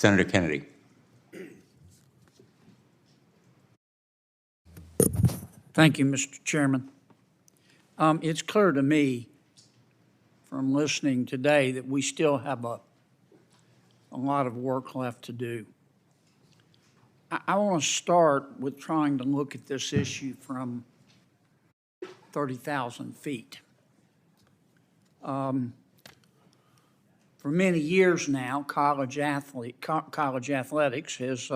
Senator Kennedy. Thank you, Mr. Chairman. It's clear to me from listening today that we still have a lot of work left to do. I want to start with trying to look at this issue from 30,000 feet. For many years now, college athletics has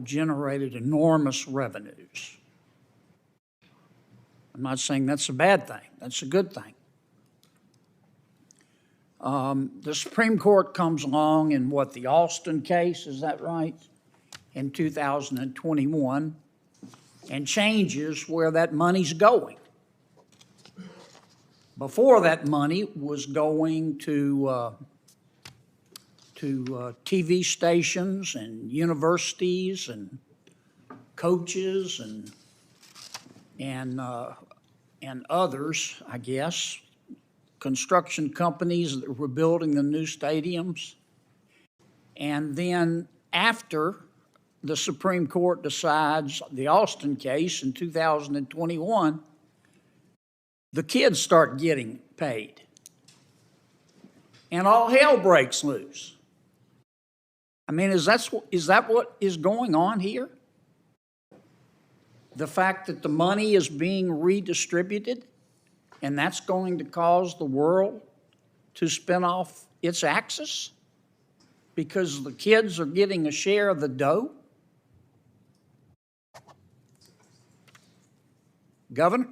generated enormous revenues. I'm not saying that's a bad thing. That's a good thing. The Supreme Court comes along in the Alston case, is that right? In 2021, and changes where that money's going. Before, that money was going to TV stations and universities and coaches and others, I guess, construction companies that were building the new stadiums. And then after the Supreme Court decides the Alston case in 2021, the kids start getting paid. And all hell breaks loose. I mean, is that what is going on here? The fact that the money is being redistributed, and that's going to cause the world to spin off its axis because the kids are getting a share of the dough? Governor?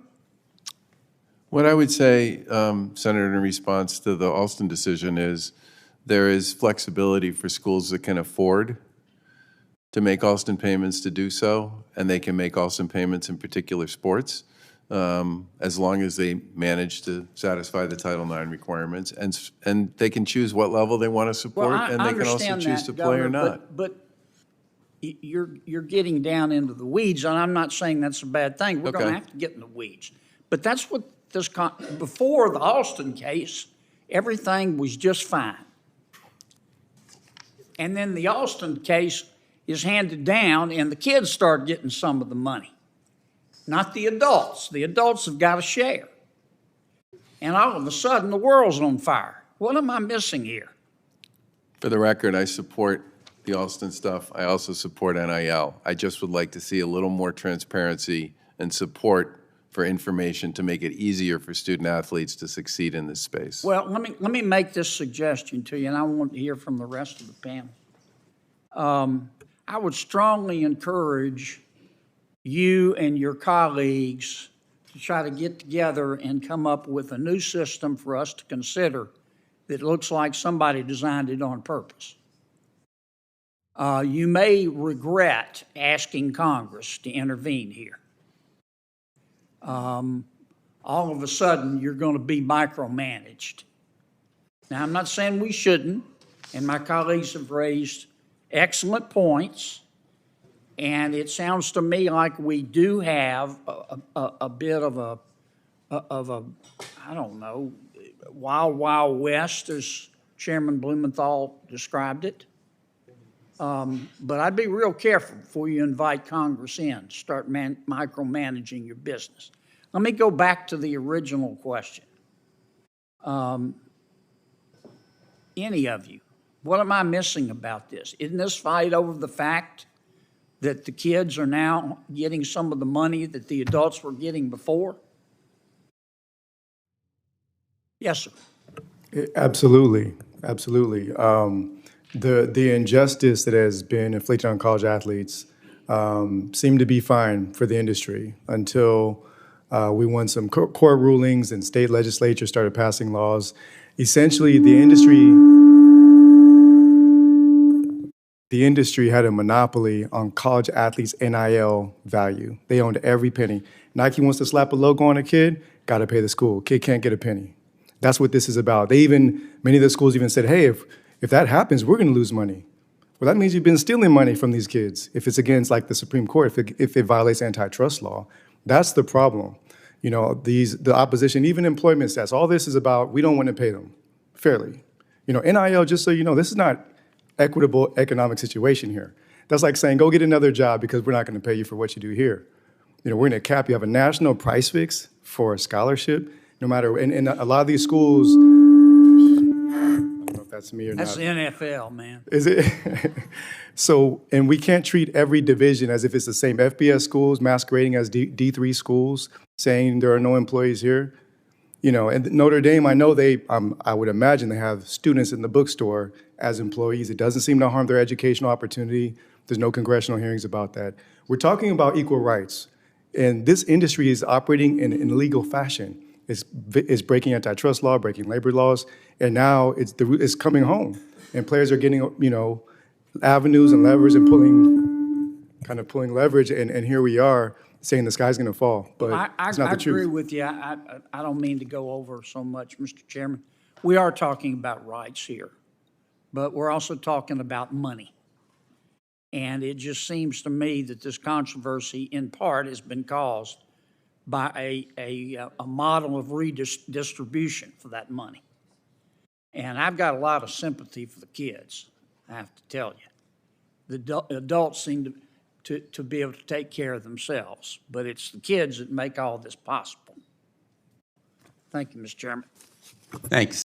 What I would say, Senator, in response to the Alston decision is there is flexibility for schools that can afford to make Alston payments to do so, and they can make Alston payments in particular sports as long as they manage to satisfy the Title IX requirements. And they can choose what level they want to support, and they can also choose to play or not. But you're getting down into the weeds, and I'm not saying that's a bad thing. We're going to have to get in the weeds. But that's what before the Alston case, everything was just fine. And then the Alston case is handed down, and the kids start getting some of the money, not the adults. The adults have got a share. And all of a sudden, the world's on fire. What am I missing here? For the record, I support the Alston stuff. I also support NIL. I just would like to see a little more transparency and support for information to make it easier for student athletes to succeed in this space. Well, let me make this suggestion to you, and I want to hear from the rest of the panel. I would strongly encourage you and your colleagues to try to get together and come up with a new system for us to consider that looks like somebody designed it on purpose. You may regret asking Congress to intervene here. All of a sudden, you're going to be micromanaged. Now, I'm not saying we shouldn't, and my colleagues have raised excellent points, and it sounds to me like we do have a bit of a I don't know, wild, wild west, as Chairman Blumenthal described it. But I'd be real careful before you invite Congress in, start micromanaging your business. Let me go back to the original question. Any of you, what am I missing about this? Isn't this fight over the fact that the kids are now getting some of the money that the adults were getting before? Yes, sir. Absolutely, absolutely. The injustice that has been inflicted on college athletes seemed to be fine for the industry until we won some court rulings and state legislatures started passing laws. Essentially, the industry had a monopoly on college athletes' NIL value. They owned every penny. Nike wants to slap a logo on a kid, got to pay the school. Kid can't get a penny. That's what this is about. Many of the schools even said, hey, if that happens, we're going to lose money. Well, that means you've been stealing money from these kids. If it's against, like, the Supreme Court, if it violates antitrust law, that's the problem. You know, the opposition, even employment stats, all this is about we don't want to pay them fairly. You know, NIL, just so you know, this is not equitable economic situation here. That's like saying, go get another job because we're not going to pay you for what you do here. You know, we're going to cap you. Have a national price fix for a scholarship, no matter, and a lot of these schools, I don't know if that's me or That's not. the NFL, man. Is it? So, and we can't treat every division as if it's the same. FBS schools masquerading as D3 schools, saying there are no employees here. You know, and Notre Dame, I know I would imagine they have students in the bookstore as employees. It doesn't seem to harm their educational opportunity. There's no congressional hearings about that. We're talking about equal rights. And this industry is operating in an illegal fashion. It's breaking antitrust law, breaking labor laws, and now it's coming home. And players are getting, you know, avenues and levers and pulling leverage, and here we are saying the sky's going to fall, but it's not the truth. I agree with you. I don't mean to go over so much, Mr. Chairman. We are talking about rights here, but we're also talking about money. And it just seems to me that this controversy, in part, has been caused by a model of redistribution for that money. And I've got a lot of sympathy for the kids, I have to tell you. The adults seem to be able to take care of themselves, but it's the kids that make all this possible. Thank you, Mr. Chairman. Thanks.